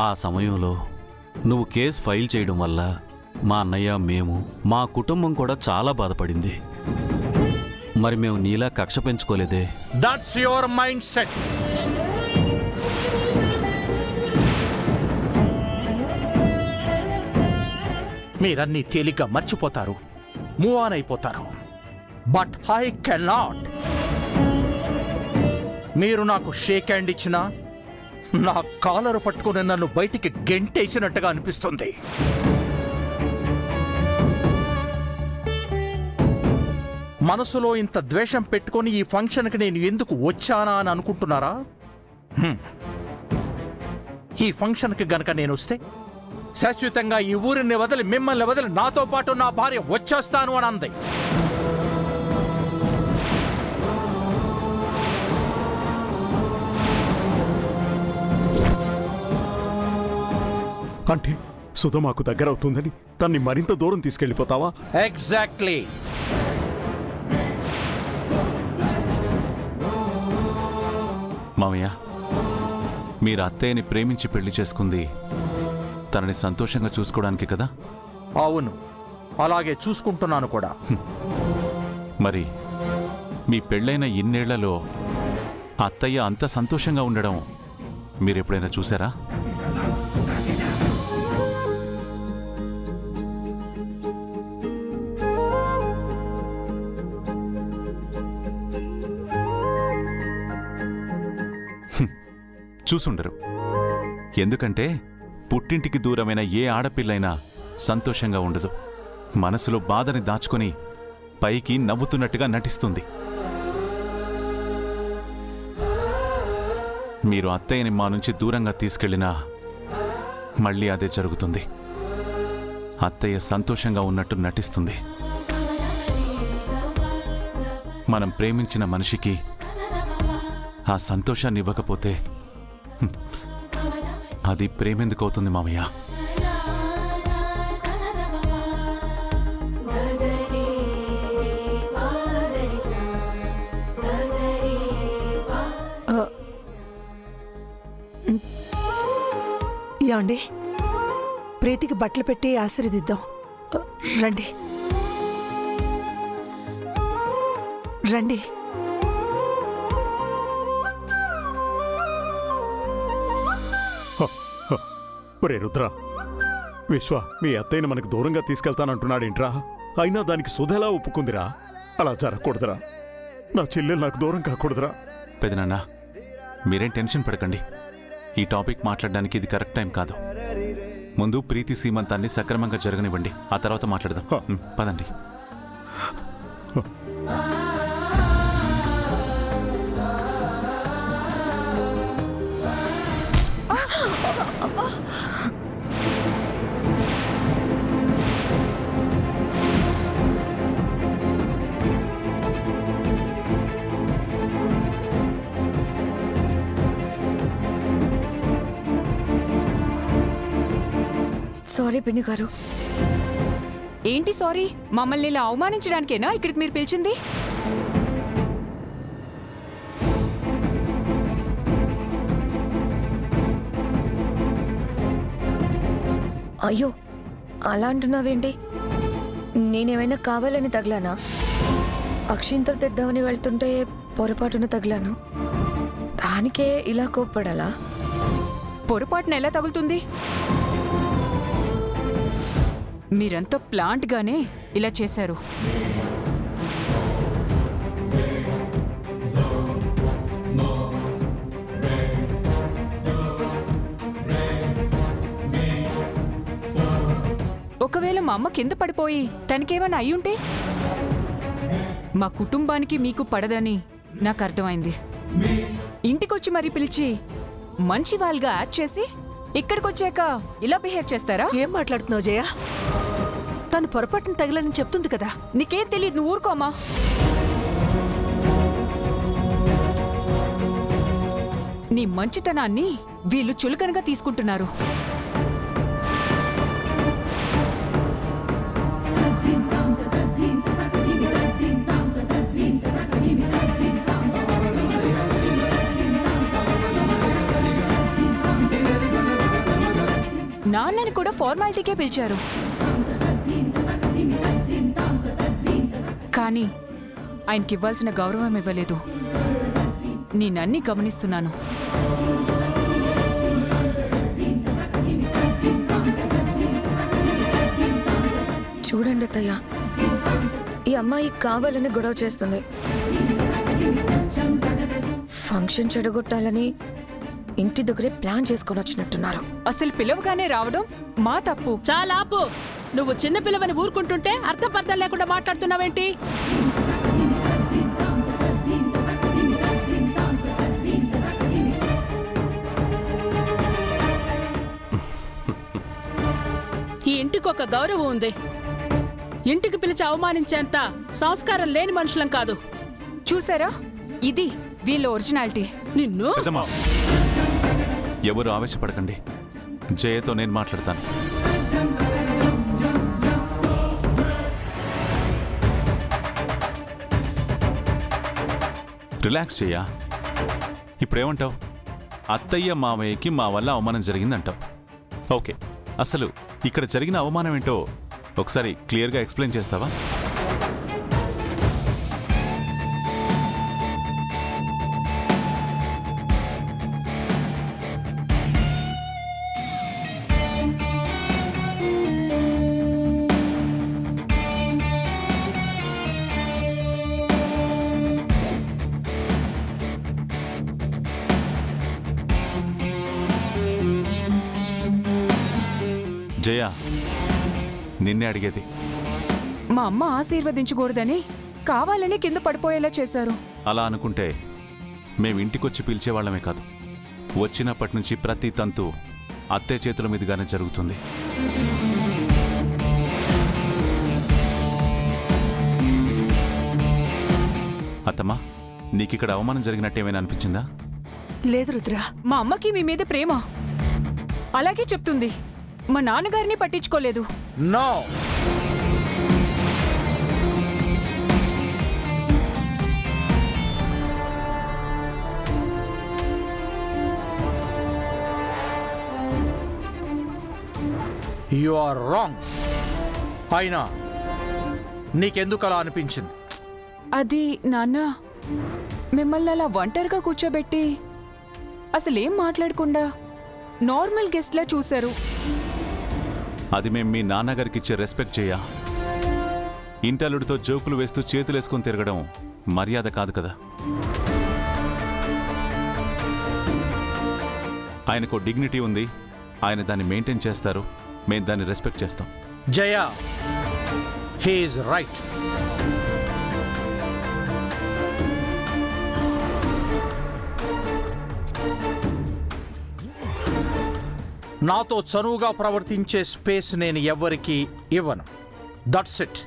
ఆ సమయంలో నువ్వు కేసు ఫైల్ చేయడం వల్ల మా అన్నయ్య, మేము, మా కుటుంబం కూడా చాలా బాధపడింది. మరి మేము నీలా కక్ష పెంచుకోలేదే. That's your mindset. మీరన్నీ తేలిగ్గా మర్చిపోతారు, మూవ్ ఆన్ అయిపోతారు. But I can not. మీరు నాకు షేక్ హ్యాండ్ ఇచ్చినా నా కాలరు పట్టుకుని నన్ను బయటికి గెంటేసినట్టుగా అనిపిస్తుంది. మనసులో ఇంత ద్వేషం పెట్టుకొని ఈ ఫంక్షన్కి నేను ఎందుకు వచ్చానా అని అనుకుంటున్నారా? ఈ ఫంక్షన్కి గనక నేను వస్తే శాశ్వతంగా ఈ ఊరిని వదిలి, మిమ్మల్ని వదిలి నాతో పాటు నా భార్య వచ్చేస్తాను అని అంది. అంటే సుధ మాకు దగ్గర అవుతుందని తన్ని మరింత దూరం తీసుకెళ్ళిపోతావా? ఎగ్జాక్ట్లీ. మామయ్య, మీరు అత్తయ్యని ప్రేమించి పెళ్లి చేసుకుంది తనని సంతోషంగా చూసుకోవడానికి కదా? అవును, అలాగే చూసుకుంటున్నాను కూడా. మరి మీ పెళ్ళైన ఇన్నేళ్లలో అత్తయ్య అంత సంతోషంగా ఉండడం మీరెప్పుడైనా చూసారా? చూసుండరు. ఎందుకంటే పుట్టింటికి దూరమైన ఏ ఆడపిల్లైనా సంతోషంగా ఉండదు. మనసులో బాధని దాచుకొని పైకి నవ్వుతున్నట్టుగా నటిస్తుంది. మీరు అత్తయ్యని మా నుంచి దూరంగా తీసుకెళ్లినా మళ్ళీ అదే జరుగుతుంది. అత్తయ్య సంతోషంగా ఉన్నట్టు నటిస్తుంది. మనం ప్రేమించిన మనిషికి ఆ సంతోషాన్ని ఇవ్వకపోతే అది ప్రేమెందుకు అవుతుంది మామయ్య? ఏమండి, ప్రీతికి బట్టలు పెట్టి ఆశీర్వదిద్దాం. రండి రండి. ఒరే రుద్ర, విశ్వ మీ అత్తయ్యని మనకు దూరంగా తీసుకెళ్తానంటున్నాడేంట్రా? అయినా దానికి సుధెలా ఒప్పుకుందిరా? అలా జరగకూడదురా. నా చెల్లెలు నాకు దూరం కాకూడదురా. పెదనాన్న, మీరేం టెన్షన్ పడకండి. ఈ టాపిక్ మాట్లాడడానికి ఇది కరెక్ట్ టైం కాదు. ముందు ప్రీతి సీమంతాన్ని సక్రమంగా జరగనివ్వండి, ఆ తర్వాత మాట్లాడదాం. పదండి. సారీ పిన్ని గారు. ఏంటి సారీ? మమ్మల్ని ఇలా అవమానించడానికేనా ఇక్కడికి మీరు పిలిచింది? అయ్యో, అలా అంటున్నావేంటి? నేనేమైనా కావాలని తగిలానా? అక్షింతలు తెద్దామని వెళ్తుంటే పొరపాటున తగిలాను. దానికే ఇలా కోప్పడాలా? పొరపాటున ఎలా తగులుతుంది? మీరంతా ప్లాంట్ గానే ఇలా చేశారు. ఒకవేళ మా అమ్మ కింద పడిపోయి తనకేమైనా అయ్యుంటే? మా కుటుంబానికి మీకు పడదని నాకు అర్థమైంది. ఇంటికొచ్చి మరీ పిలిచి మంచి వాళ్ళగా యాడ్ చేసి ఇక్కడికొచ్చాక ఇలా బిహేవ్ చేస్తారా? ఏం మాట్లాడుతున్నావు జయ? తను పొరపాటున తగిలని చెప్తుంది కదా. నీకేం తెలియదు, నువ్వు ఊరుకోమా. నీ మంచితనాన్ని వీళ్ళు చులకనగా తీసుకుంటున్నారు. నాన్నని కూడా ఫార్మాలిటీకే పిలిచారు. కానీ ఆయనకి ఇవ్వాల్సిన గౌరవం ఇవ్వలేదు. నేనన్నీ గమనిస్తున్నాను. చూడండి అత్తయ్య, ఈ అమ్మాయి కావాలని గొడవ చేస్తుంది. ఫంక్షన్ చెడగొట్టాలని ఇంటి దగ్గరే ప్లాన్ చేసుకొని వచ్చినట్టున్నారు. అసలు పిలవగానే రావడం మా తప్పు. చాలా ఆపు. నువ్వు చిన్న పిల్లవని ఊరుకుంటుంటే అర్థం పర్థం లేకుండా మాట్లాడుతున్నావేంటి? ఈ ఇంటికి ఒక గౌరవం ఉంది. ఇంటికి పిలిచి అవమానించేంత సంస్కారం లేని మనుషులం కాదు. చూసారా, ఇది వీళ్ళ ఒరిజినాలిటీ. నిన్ను పెద్దమ్మా, ఎవరు ఆవేశపడకండి. జయతో నేను మాట్లాడతాను. రిలాక్స్ చెయ్యా. ఇప్పుడేమంటావు? అత్తయ్య మామయ్యకి మా వల్ల అవమానం జరిగిందంటావు. ఓకే, అసలు ఇక్కడ జరిగిన అవమానం ఏంటో ఒకసారి క్లియర్గా ఎక్స్ప్లెయిన్ చేస్తావా? జయ, నిన్నే అడిగేది. మా అమ్మ ఆశీర్వదించకూడదని కావాలని కింద పడిపోయేలా చేశారు. అలా అనుకుంటే మేం ఇంటికొచ్చి పిలిచేవాళ్లమే కాదు, వచ్చినప్పటి నుంచి ప్రతి తంతు అత్తే చేతుల మీదుగానే జరుగుతుంది. అత్తమ్మా, నీకిక్కడ అవమానం జరిగినట్టేమైనా అనిపించిందా? లేదు రుద్ర. మా అమ్మకి మీ మీద ప్రేమ, అలాగే చెప్తుంది. మా నాన్నగారిని పట్టించుకోలేదు. No, you are wrong. అయినా నీకెందుకు అలా అనిపించింది? అది నాన్న, మిమ్మల్ని అలా ఒంటరిగా కూర్చోబెట్టి అసలేం మాట్లాడకుండా నార్మల్ గెస్ట్లా చూశారు. అది మేం మీ నాన్నగారికి ఇచ్చే రెస్పెక్ట్ చేయా. ఇంటల్లుడితో జోకులు వేస్తూ చేతులేసుకుని తిరగడం మర్యాద కాదు కదా. ఆయనకు డిగ్నిటీ ఉంది, ఆయన దాన్ని మెయింటైన్ చేస్తారు, మేము దాన్ని రెస్పెక్ట్ చేస్తాం. జయ, హీ ఈజ్ రైట్. నాతో చనువుగా ప్రవర్తించే స్పేస్ నేను ఎవ్వరికీ ఇవ్వను. That's it.